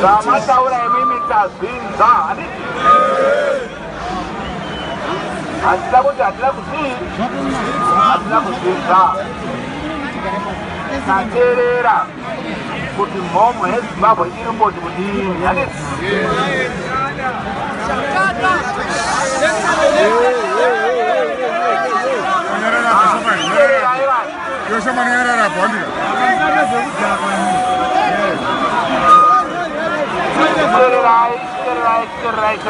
Ramataura emimita zinza ani atila kuzinza naterera kuti mhomo yeZimbabwe iri mboti kudini ani Right.